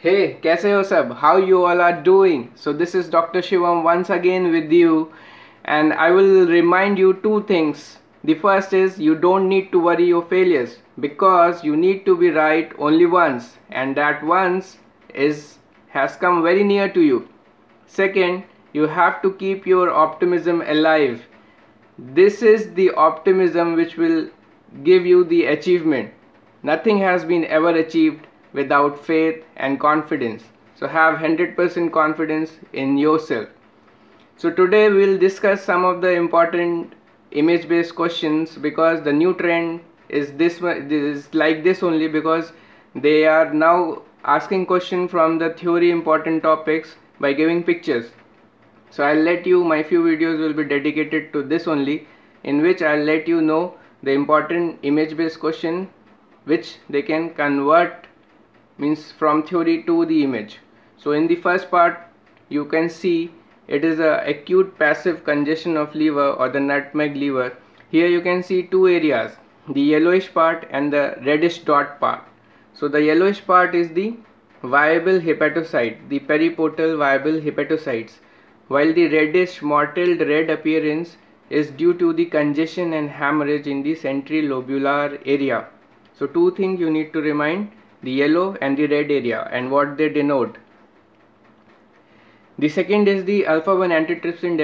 Hey, कैसे हो सब? How you all are doing? So this is Dr. Shivaam once again with you, and I will remind you two things. The first is you don't need to worry your failures because you need to be right only once, and that once has come very near to you. Second, you have to keep your optimism alive. This is the optimism which will give you the achievement. Nothing has been ever achieved without faith and confidence. So have 100% confidence in yourself. So today we'll discuss some of the important image based questions because the new trend is this is like this only, because they are now asking question from the theory important topics by giving pictures. So I'll let you, my few videos will be dedicated to this only, in which I'll let you know the important image based question which they can convert, means from theory to the image. So in the first part you can see it is a acute passive congestion of liver or the nutmeg liver. Here you can see two areas, the yellowish part and the reddish dot part. So the yellowish part is the viable hepatocyte, the periportal viable hepatocytes, while the reddish mottled red appearance is due to the congestion and hemorrhage in the centrilobular area. So two things you need to remind, the yellow and the red area and what they denote. The second is the alpha-1 antitrypsin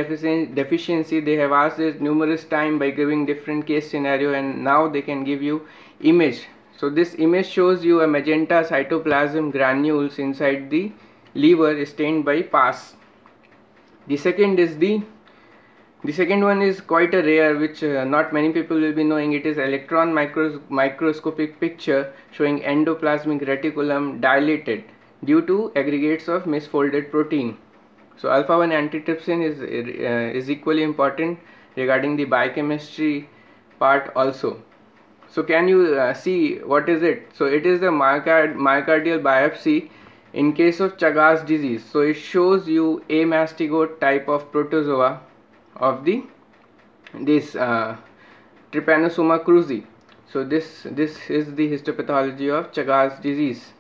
deficiency. They have asked this numerous times by giving different case scenario, and now they can give you image. So this image shows you a magenta cytoplasm granules inside the liver stained by PAS. The second one is quite a rare, which not many people will be knowing. It is electron microscopic picture showing endoplasmic reticulum dilated due to aggregates of misfolded protein. So alpha-1 antitrypsin is equally important regarding the biochemistry part also. So can you see what is it? So it is the myocardial biopsy in case of Chagas disease. So it shows you a mastigote type of protozoa of this Trypanosoma cruzi. So this is the histopathology of Chagas disease.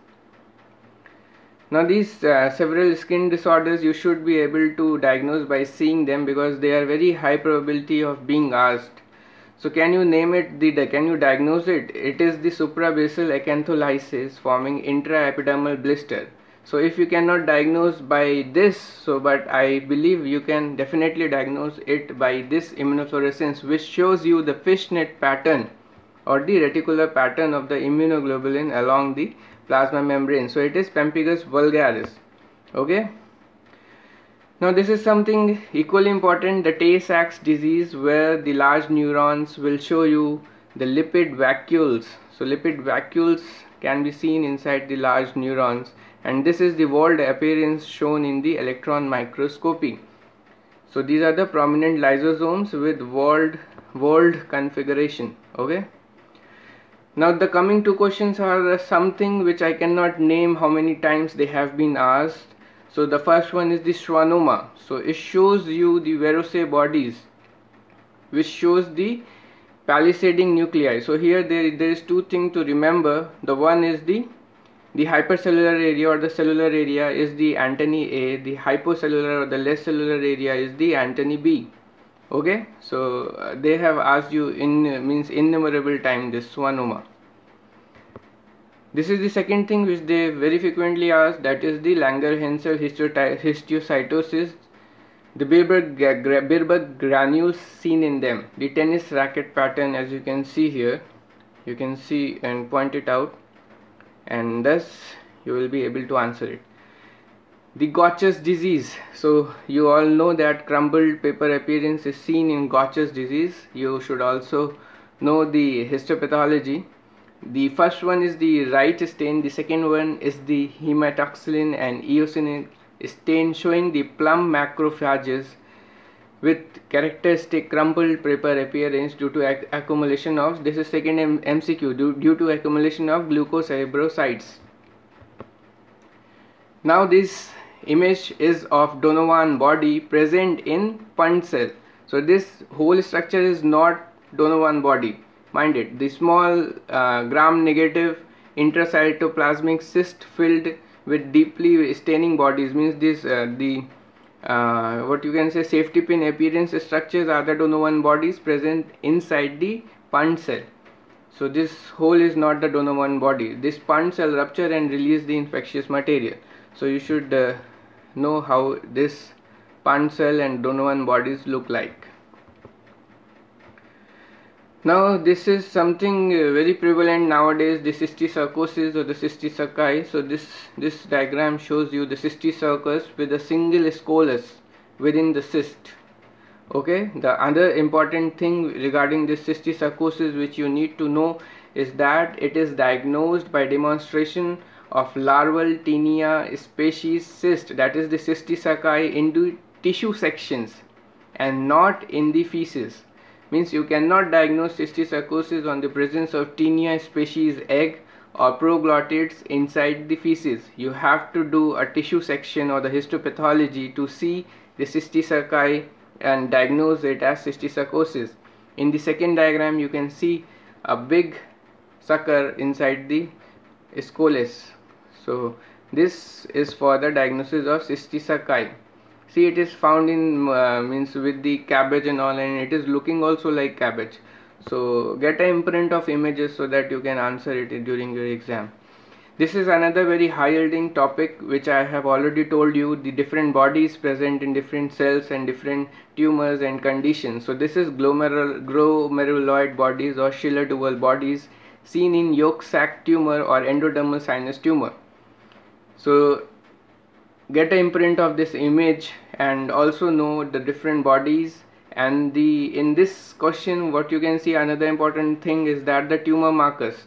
Now these several skin disorders you should be able to diagnose by seeing them, because they are very high probability of being asked. So can you name it? Can you diagnose it? It is the suprabasal acantholysis forming intraepidermal blister. So if you cannot diagnose by this, but I believe you can definitely diagnose it by this immunofluorescence, which shows you the fishnet pattern or the reticular pattern of the immunoglobulin along the plasma membrane. So it is pemphigus vulgaris. Okay. Now this is something equally important, the Tay-Sachs disease, where the large neurons will show you the lipid vacuoles. So lipid vacuoles can be seen inside the large neurons, and this is the walled appearance shown in the electron microscopy. So these are the prominent lysosomes with walled configuration. Okay. Now the coming two questions are something which I cannot name how many times they have been asked. So the first one is the schwannoma. So it shows you the Verosay bodies, which shows the palisading nuclei. So here there is two things to remember. The one is the hypercellular area or the cellular area is the antony A. The hypocellular or the less cellular area is the antony B. Okay, so they have asked you innumerable time this schwannoma. This is the second thing which they very frequently ask, that is the Langerhensel histiocytosis, the Birberg granules seen in them, the tennis racket pattern, as you can see here. You can see and point it out, and thus you will be able to answer it. The Gaucher's disease. So you all know that crumbled paper appearance is seen in Gaucher's disease. You should also know the histopathology. The first one is the right stain, the second one is the hematoxylin and eosinophilic stain showing the plum macrophages with characteristic crumpled paper appearance due to accumulation of, this is second MCQ, due to accumulation of glucocerebrocytes. Now this image is of Donovan body present in Punnett cell. So this whole structure is not Donovan body. Mind it, the small gram-negative intracytoplasmic cyst filled with deeply staining bodies. Means this what you can say safety pin appearance structures are the Donovan bodies present inside the punt cell. So this hole is not the Donovan body. This punt cell rupture and release the infectious material. So you should know how this punt cell and Donovan bodies look like. Now this is something very prevalent nowadays, the cysticercosis or the cysticerci. So this diagram shows you the cysticercus with a single scolus within the cyst. Okay, the other important thing regarding this cysticercosis which you need to know is that it is diagnosed by demonstration of larval tinea species cyst, that is the cysticerci, into tissue sections and not in the feces. Means you cannot diagnose cysticercosis on the presence of tinea species egg or proglottids inside the feces. You have to do a tissue section or the histopathology to see the cysticerci and diagnose it as cysticercosis. In the second diagram you can see a big sucker inside the scolus. So this is for the diagnosis of cysticerci. See, it is found in means with the cabbage and all, and it is looking also like cabbage. So get an imprint of images so that you can answer it during your exam. This is another very high yielding topic which I have already told you, the different bodies present in different cells and different tumors and conditions. So this is glomeruloid bodies or Schiller-Duval bodies seen in yolk sac tumor or endodermal sinus tumor. So get an imprint of this image and also know the different bodies. And in this question what you can see, another important thing is that the tumor markers.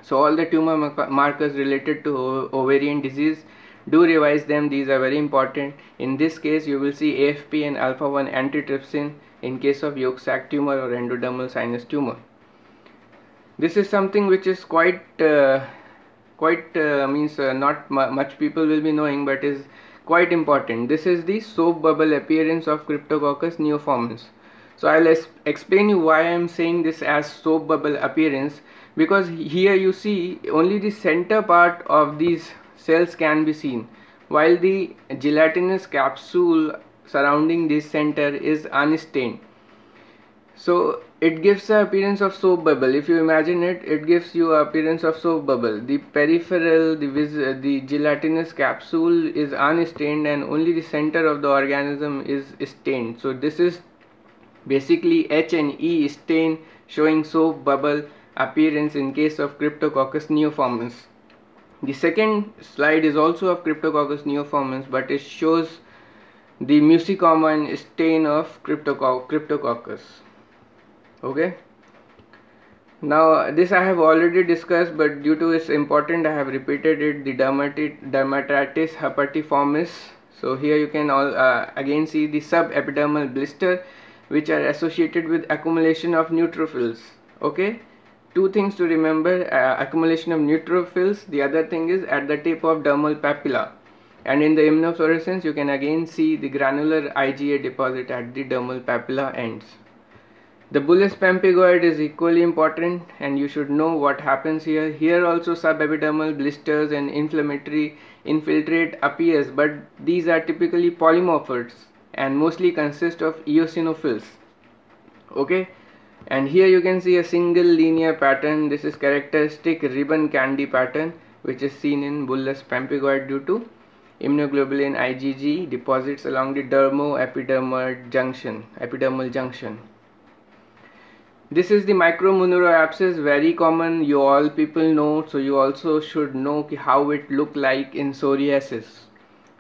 So all the tumor markers related to ovarian disease, do revise them, these are very important. In this case you will see AFP and alpha-1 antitrypsin in case of yolk sac tumor or endodermal sinus tumor. This is something which is quite not much people will be knowing, but is quite important. This is the soap bubble appearance of Cryptococcus neoformans. So I'll explain you why I am saying this as soap bubble appearance, because here you see only the center part of these cells can be seen, while the gelatinous capsule surrounding this center is unstained. So it gives the appearance of soap bubble. If you imagine it, it gives you appearance of soap bubble. The peripheral, the gelatinous capsule is unstained and only the center of the organism is stained. So this is basically H and E stain showing soap bubble appearance in case of Cryptococcus neoformans. The second slide is also of Cryptococcus neoformans, but it shows the mucicommon stain of Cryptococcus. Okay, now this I have already discussed, but due to its importance I have repeated it, the dermatitis herpetiformis. So here you can again see the subepidermal blister which are associated with accumulation of neutrophils. Okay, two things to remember, accumulation of neutrophils, the other thing is at the tip of dermal papilla, and in the immunofluorescence you can again see the granular IgA deposit at the dermal papilla ends. The bullous pemphigoid is equally important and you should know what happens here. Here also subepidermal blisters and inflammatory infiltrate appears, but these are typically polymorphs and mostly consist of eosinophils. Okay, and here you can see a single linear pattern. This is characteristic ribbon candy pattern which is seen in bullous pemphigoid due to immunoglobulin IgG deposits along the epidermal junction. This is the micromunuro abscess, very common, you all people know, so you also should know how it look like in psoriasis.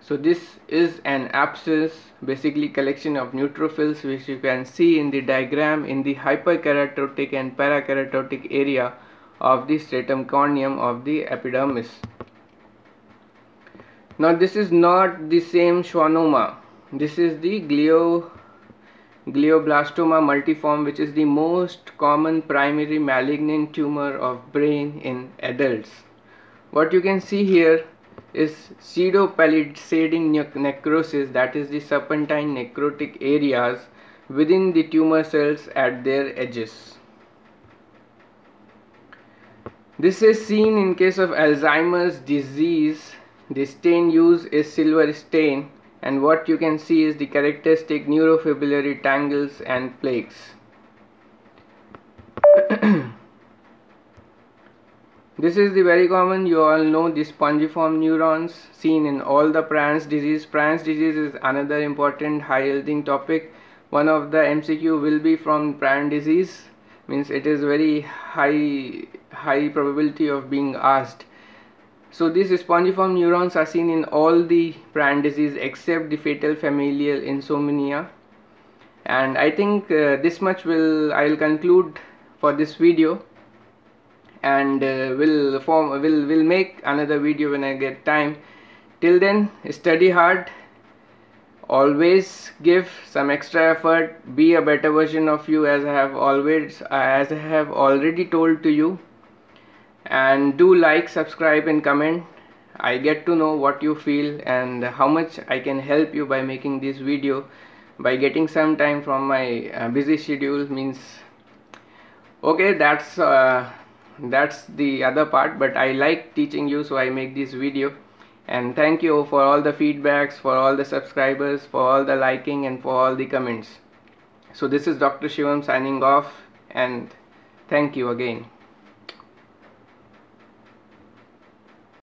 So this is an abscess, basically collection of neutrophils, which you can see in the diagram in the hyperkeratotic and parakeratotic area of the stratum corneum of the epidermis. Now this is not the same schwannoma. This is the glioblastoma multiforme, which is the most common primary malignant tumor of brain in adults. What you can see here is pseudopalisading necrosis, that is the serpentine necrotic areas within the tumor cells at their edges. This is seen in case of Alzheimer's disease The stain used is silver stain, and what you can see is the characteristic neurofibrillary tangles and plaques. This is the very common, you all know, the spongiform neurons seen in all the Prions disease. Prions disease is another important high yielding topic. One of the MCQ will be from Prion disease, means it is very high probability of being asked. So these spongiform neurons are seen in all the Prion disease except the fatal familial insomnia. And I think this much I will conclude for this video, and will make another video when I get time. Till then, study hard, always give some extra effort, be a better version of you, as I have already told to you. And do like, subscribe and comment. I get to know what you feel and how much I can help you by making this video, by getting some time from my busy schedule. Means okay, that's the other part, but I like teaching you, so I make this video. And thank you for all the feedbacks, for all the subscribers, for all the liking and for all the comments. So this is Dr. Shivaam signing off, and thank you again.